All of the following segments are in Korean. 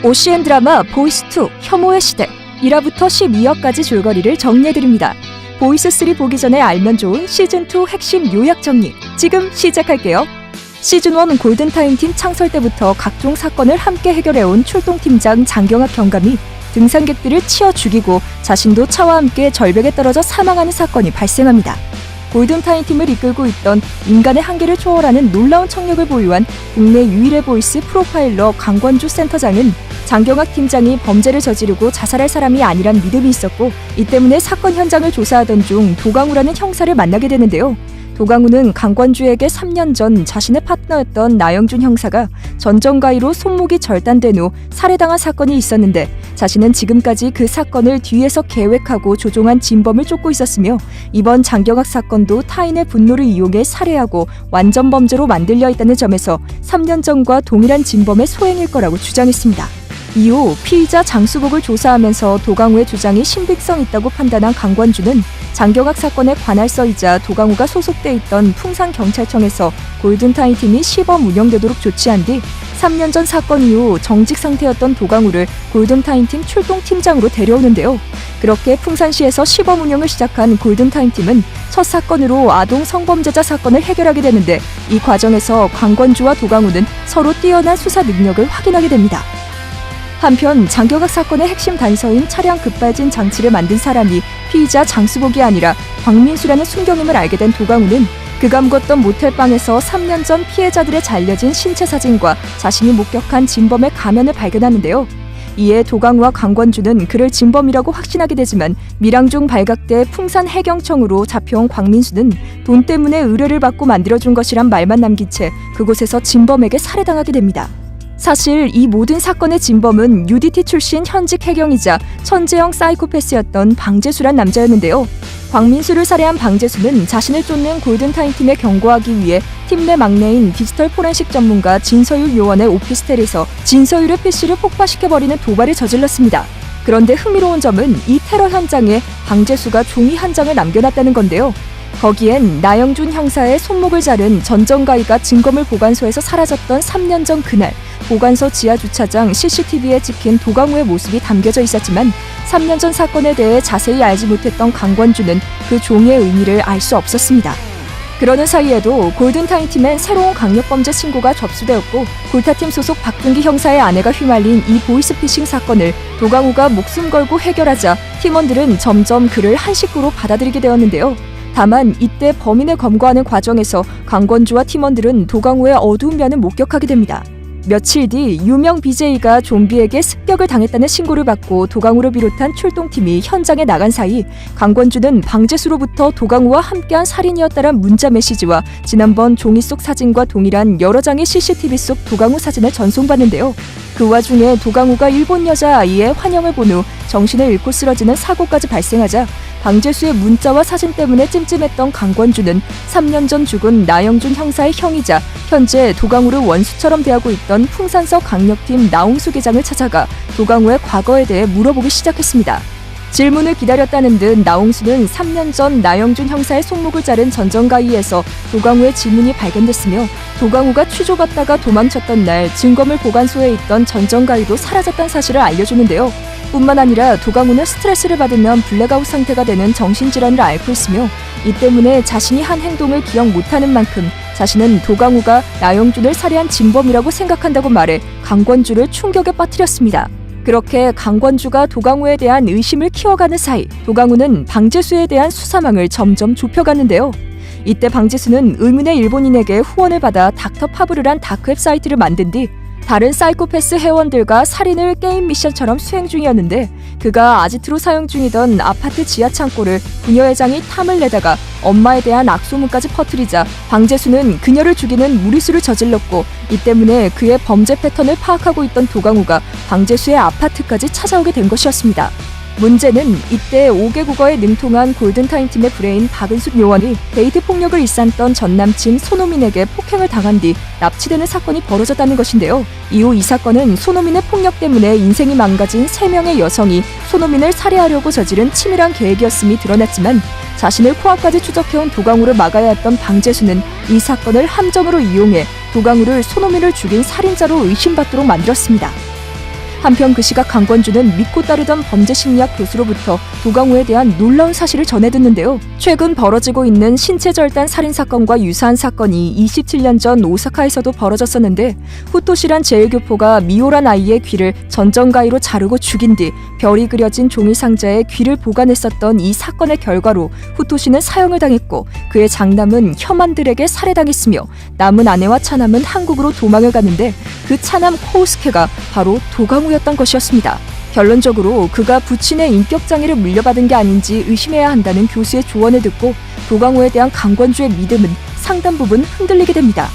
OCN 드라마 보이스2 혐오의 시대 1화부터 12화까지 줄거리를 정리해드립니다. 보이스3 보기 전에 알면 좋은 시즌2 핵심 요약 정리 지금 시작할게요. 시즌1 골든타임팀 창설 때부터 각종 사건을 함께 해결해온 출동팀장 장경학 경감이 등산객들을 치어 죽이고 자신도 차와 함께 절벽에 떨어져 사망하는 사건이 발생합니다. 골든타임팀을 이끌고 있던 인간의 한계를 초월하는 놀라운 청력을 보유한 국내 유일의 보이스 프로파일러 강권주 센터장은 장경학 팀장이 범죄를 저지르고 자살할 사람이 아니란 믿음이 있었고 이 때문에 사건 현장을 조사하던 중 도강우라는 형사를 만나게 되는데요. 도강우는 강권주에게 3년 전 자신의 파트너였던 나영준 형사가 전정가위로 손목이 절단된 후 살해당한 사건이 있었는데 자신은 지금까지 그 사건을 뒤에서 계획하고 조종한 진범을 쫓고 있었으며 이번 장경학 사건도 타인의 분노를 이용해 살해하고 완전 범죄로 만들려 있다는 점에서 3년 전과 동일한 진범의 소행일 거라고 주장했습니다. 이후 피의자 장수복을 조사하면서 도강우의 주장이 신빙성 있다고 판단한 강권주는 장경학 사건의 관할서이자 도강우가 소속돼 있던 풍산경찰청에서 골든타임팀이 시범 운영되도록 조치한 뒤 3년 전 사건 이후 정직 상태였던 도강우를 골든타임팀 출동팀장으로 데려오는데요. 그렇게 풍산시에서 시범 운영을 시작한 골든타임팀은 첫 사건으로 아동 성범죄자 사건을 해결하게 되는데 이 과정에서 강권주와 도강우는 서로 뛰어난 수사 능력을 확인하게 됩니다. 한편 장경학 사건의 핵심 단서인 차량 급발진 장치를 만든 사람이 피의자 장수복이 아니라 광민수라는 순경임을 알게 된 도강우는 그가 묵었던 모텔방에서 3년 전 피해자들의 잘려진 신체 사진과 자신이 목격한 진범의 가면을 발견하는데요. 이에 도강우와 강권주는 그를 진범이라고 확신하게 되지만 밀항중 발각돼 풍산해경청으로 잡혀온 광민수는 돈 때문에 의뢰를 받고 만들어준 것이란 말만 남긴 채 그곳에서 진범에게 살해당하게 됩니다. 사실 이 모든 사건의 진범은 UDT 출신 현직 해경이자 천재형 사이코패스였던 방재수란 남자였는데요. 광민수를 살해한 방재수는 자신을 쫓는 골든타임팀에 경고하기 위해 팀 내 막내인 디지털 포렌식 전문가 진서율 요원의 오피스텔에서 진서율의 PC를 폭파시켜버리는 도발을 저질렀습니다. 그런데 흥미로운 점은 이 테러 현장에 방재수가 종이 한 장을 남겨놨다는 건데요. 거기엔 나영준 형사의 손목을 자른 전정가위가 증거물 보관소에서 사라졌던 3년 전 그날 보관소 지하주차장 CCTV에 찍힌 도강우의 모습이 담겨져 있었지만 3년 전 사건에 대해 자세히 알지 못했던 강권주는 그 종이의 의미를 알 수 없었습니다. 그러는 사이에도 골든타임팀엔 새로운 강력범죄 신고가 접수되었고 골타팀 소속 박근기 형사의 아내가 휘말린 이 보이스피싱 사건을 도강우가 목숨 걸고 해결하자 팀원들은 점점 그를 한 식구로 받아들이게 되었는데요. 다만 이때 범인을 검거하는 과정에서 강권주와 팀원들은 도강우의 어두운 면을 목격하게 됩니다. 며칠 뒤 유명 BJ가 좀비에게 습격을 당했다는 신고를 받고 도강우를 비롯한 출동팀이 현장에 나간 사이 강권주는 방재수로부터 도강우와 함께한 살인이었다란 문자 메시지와 지난번 종이 속 사진과 동일한 여러 장의 CCTV 속 도강우 사진을 전송받는데요. 그 와중에 도강우가 일본 여자아이의 환영을 본 후 정신을 잃고 쓰러지는 사고까지 발생하자 방재수의 문자와 사진 때문에 찜찜했던 강권주는 3년 전 죽은 나영준 형사의 형이자 현재 도강우를 원수처럼 대하고 있던 풍산서 강력팀 나홍수 계장을 찾아가 도강우의 과거에 대해 물어보기 시작했습니다. 질문을 기다렸다는 듯 나홍수는 3년 전 나영준 형사의 손목을 자른 전정가위에서 도강우의 지문이 발견됐으며 도강우가 취조받다가 도망쳤던 날 증거물 보관소에 있던 전정가위도 사라졌다는 사실을 알려주는데요. 뿐만 아니라 도강우는 스트레스를 받으면 블랙아웃 상태가 되는 정신질환을 앓고 있으며 이 때문에 자신이 한 행동을 기억 못하는 만큼 자신은 도강우가 나영준을 살해한 진범이라고 생각한다고 말해 강권주를 충격에 빠뜨렸습니다. 그렇게 강권주가 도강우에 대한 의심을 키워가는 사이 도강우는 방재수에 대한 수사망을 점점 좁혀갔는데요. 이때 방재수는 의문의 일본인에게 후원을 받아 닥터파브르란 다크웹 사이트를 만든 뒤 다른 사이코패스 회원들과 살인을 게임 미션처럼 수행 중이었는데 그가 아지트로 사용 중이던 아파트 지하 창고를 부녀 회장이 탐을 내다가 엄마에 대한 악소문까지 퍼뜨리자 방재수는 그녀를 죽이는 무리수를 저질렀고 이 때문에 그의 범죄 패턴을 파악하고 있던 도강우가 방재수의 아파트까지 찾아오게 된 것이었습니다. 문제는 이때 5개 국어에 능통한 골든타임팀의 브레인 박은숙 요원이 데이트 폭력을 일삼던 전남친 손호민에게 폭행을 당한 뒤 납치되는 사건이 벌어졌다는 것인데요. 이후 이 사건은 손호민의 폭력 때문에 인생이 망가진 3명의 여성이 손호민을 살해하려고 저지른 치밀한 계획이었음이 드러났지만 자신을 코앞까지 추적해온 도강우를 막아야 했던 방재수는 이 사건을 함정으로 이용해 도강우를 손호민을 죽인 살인자로 의심받도록 만들었습니다. 한편 그 시각 강권주는 믿고 따르던 범죄 심리학 교수로부터 도강우에 대한 놀라운 사실을 전해 듣는데요. 최근 벌어지고 있는 신체 절단 살인 사건과 유사한 사건이 27년 전 오사카에서도 벌어졌었는데, 후토시란 제1교포가 미호란 아이의 귀를 전정가위로 자르고 죽인 뒤 별이 그려진 종이 상자에 귀를 보관했었던 이 사건의 결과로 후토시는 사형을 당했고, 그의 장남은 혐한들에게 살해당했으며 남은 아내와 차남은 한국으로 도망을 갔는데, 그 차남 코우스케가 바로 도강우였던 것이었습니다. 결론적으로 그가 부친의 인격장애를 물려받은 게 아닌지 의심해야 한다는 교수의 조언을 듣고 도강우에 대한 강권주의 믿음은 상당 부분 흔들리게 됩니다.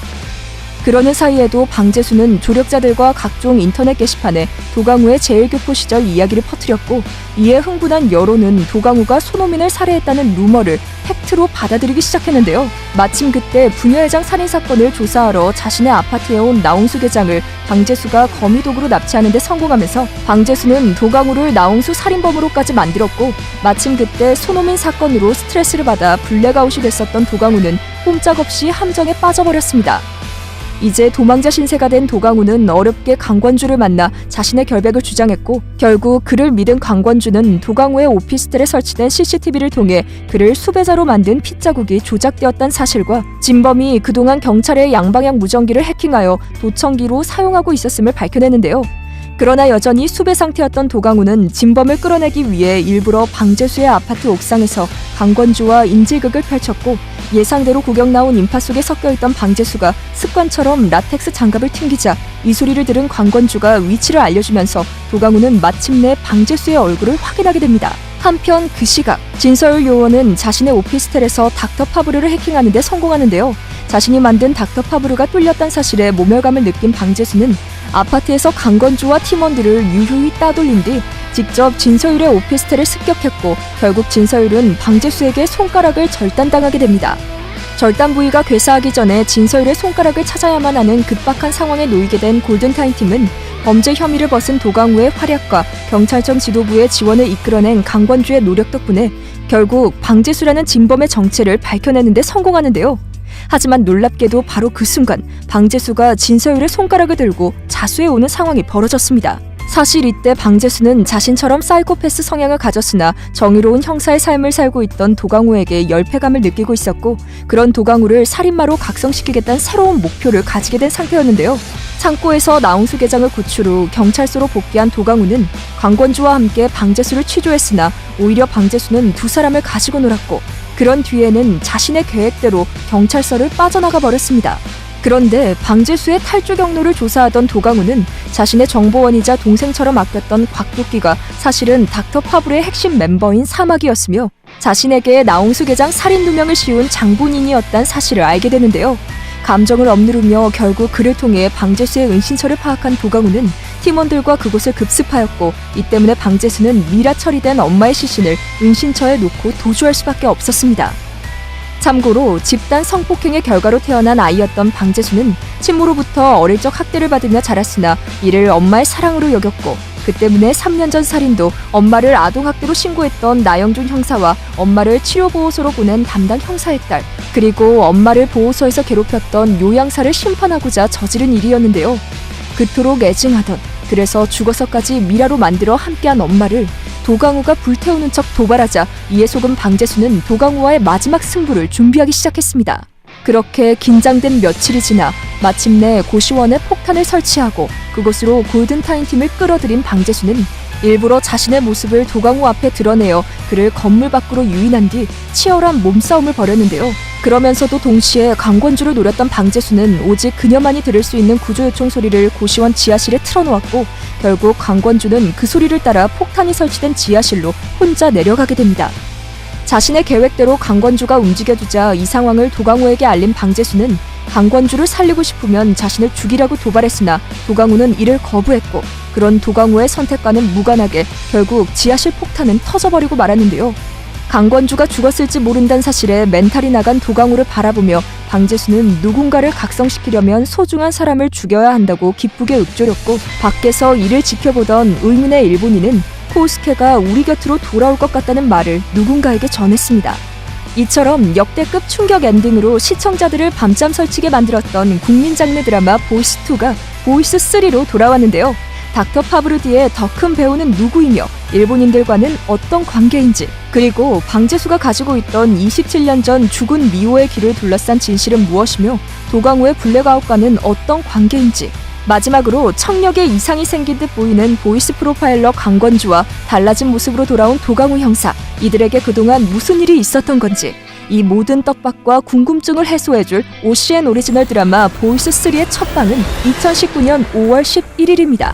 그러는 사이에도 방재수는 조력자들과 각종 인터넷 게시판에 도강우의 제1교포 시절 이야기를 퍼뜨렸고, 이에 흥분한 여론은 도강우가 손호민을 살해했다는 루머를 팩트로 받아들이기 시작했는데요. 마침 그때 부녀회장 살인사건을 조사하러 자신의 아파트에 온 나홍수 계장을 방재수가 거미독으로 납치하는 데 성공하면서 방재수는 도강우를 나홍수 살인범으로까지 만들었고, 마침 그때 손호민 사건으로 스트레스를 받아 블랙아웃이 됐었던 도강우는 꼼짝없이 함정에 빠져버렸습니다. 이제 도망자 신세가 된 도강우는 어렵게 강권주를 만나 자신의 결백을 주장했고, 결국 그를 믿은 강권주는 도강우의 오피스텔에 설치된 CCTV를 통해 그를 수배자로 만든 핏자국이 조작되었다는 사실과 진범이 그동안 경찰의 양방향 무전기를 해킹하여 도청기로 사용하고 있었음을 밝혀내는데요. 그러나 여전히 수배 상태였던 도강우는 진범을 끌어내기 위해 일부러 방재수의 아파트 옥상에서 강권주와 인질극을 펼쳤고, 예상대로 구경 나온 인파 속에 섞여있던 방재수가 습관처럼 라텍스 장갑을 튕기자 이 소리를 들은 강권주가 위치를 알려주면서 도강우는 마침내 방재수의 얼굴을 확인하게 됩니다. 한편 그 시각 진서율 요원은 자신의 오피스텔에서 닥터 파브르를 해킹하는 데 성공하는데요. 자신이 만든 닥터 파브르가 뚫렸다는 사실에 모멸감을 느낀 방재수는 아파트에서 강건주와 팀원들을 유유히 따돌린 뒤 직접 진서율의 오피스텔을 습격했고, 결국 진서율은 방재수에게 손가락을 절단당하게 됩니다. 절단 부위가 괴사하기 전에 진서율의 손가락을 찾아야만 하는 급박한 상황에 놓이게 된 골든타임 팀은 범죄 혐의를 벗은 도강우의 활약과 경찰청 지도부의 지원을 이끌어낸 강권주의 노력 덕분에 결국 방재수라는 진범의 정체를 밝혀내는 데 성공하는데요. 하지만 놀랍게도 바로 그 순간 방재수가 진서율의 손가락을 들고 자수해오는 상황이 벌어졌습니다. 사실 이때 방재수는 자신처럼 사이코패스 성향을 가졌으나 정의로운 형사의 삶을 살고 있던 도강우에게 열패감을 느끼고 있었고, 그런 도강우를 살인마로 각성시키겠다는 새로운 목표를 가지게 된 상태였는데요. 창고에서 나홍수 계장을 구출 후 경찰서로 복귀한 도강우는 강권주와 함께 방재수를 취조했으나 오히려 방재수는 두 사람을 가지고 놀았고, 그런 뒤에는 자신의 계획대로 경찰서를 빠져나가 버렸습니다. 그런데 방재수의 탈주 경로를 조사하던 도강우는 자신의 정보원이자 동생처럼 아꼈던 곽도끼가 사실은 닥터 파브르의 핵심 멤버인 사막이었으며 자신에게 나홍수 계장 살인 누명을 씌운 장본인이었다는 사실을 알게 되는데요. 감정을 억누르며 결국 그를 통해 방재수의 은신처를 파악한 도강우는 팀원들과 그곳을 급습하였고, 이 때문에 방재수는 미라 처리된 엄마의 시신을 은신처에 놓고 도주할 수밖에 없었습니다. 참고로 집단 성폭행의 결과로 태어난 아이였던 방재수는 친모로부터 어릴 적 학대를 받으며 자랐으나 이를 엄마의 사랑으로 여겼고, 그 때문에 3년 전 살인도 엄마를 아동학대로 신고했던 나영준 형사와 엄마를 치료보호소로 보낸 담당 형사의 딸, 그리고 엄마를 보호소에서 괴롭혔던 요양사를 심판하고자 저지른 일이었는데요. 그토록 애증하던, 그래서 죽어서까지 미라로 만들어 함께한 엄마를 도강우가 불태우는 척 도발하자 이에 속은 방재수는 도강우와의 마지막 승부를 준비하기 시작했습니다. 그렇게 긴장된 며칠이 지나 마침내 고시원에 폭탄을 설치하고 그곳으로 골든타임 팀을 끌어들인 방재수는 일부러 자신의 모습을 도강우 앞에 드러내어 그를 건물 밖으로 유인한 뒤 치열한 몸싸움을 벌였는데요. 그러면서도 동시에 강권주를 노렸던 방재수는 오직 그녀만이 들을 수 있는 구조요청 소리를 고시원 지하실에 틀어놓았고, 결국 강권주는 그 소리를 따라 폭탄이 설치된 지하실로 혼자 내려가게 됩니다. 자신의 계획대로 강권주가 움직여주자 이 상황을 도강우에게 알린 방재수는 강권주를 살리고 싶으면 자신을 죽이라고 도발했으나 도강우는 이를 거부했고, 그런 도강우의 선택과는 무관하게 결국 지하실 폭탄은 터져버리고 말았는데요. 강권주가 죽었을지 모른다는 사실에 멘탈이 나간 도강우를 바라보며 방재수는 누군가를 각성시키려면 소중한 사람을 죽여야 한다고 기쁘게 읊조렸고, 밖에서 이를 지켜보던 의문의 일본인은 코우스케가 우리 곁으로 돌아올 것 같다는 말을 누군가에게 전했습니다. 이처럼 역대급 충격 엔딩으로 시청자들을 밤잠 설치게 만들었던 국민 장르 드라마 보이스2가 보이스3로 돌아왔는데요. 닥터 파브르디의 더 큰 배우는 누구이며 일본인들과는 어떤 관계인지, 그리고 방재수가 가지고 있던 27년 전 죽은 미호의 길을 둘러싼 진실은 무엇이며 도강우의 블랙아웃과는 어떤 관계인지, 마지막으로 청력에 이상이 생긴 듯 보이는 보이스 프로파일러 강건주와 달라진 모습으로 돌아온 도강우 형사, 이들에게 그동안 무슨 일이 있었던 건지, 이 모든 떡밥과 궁금증을 해소해줄 OCN 오리지널 드라마 보이스3의 첫 방은 2019년 5월 11일입니다.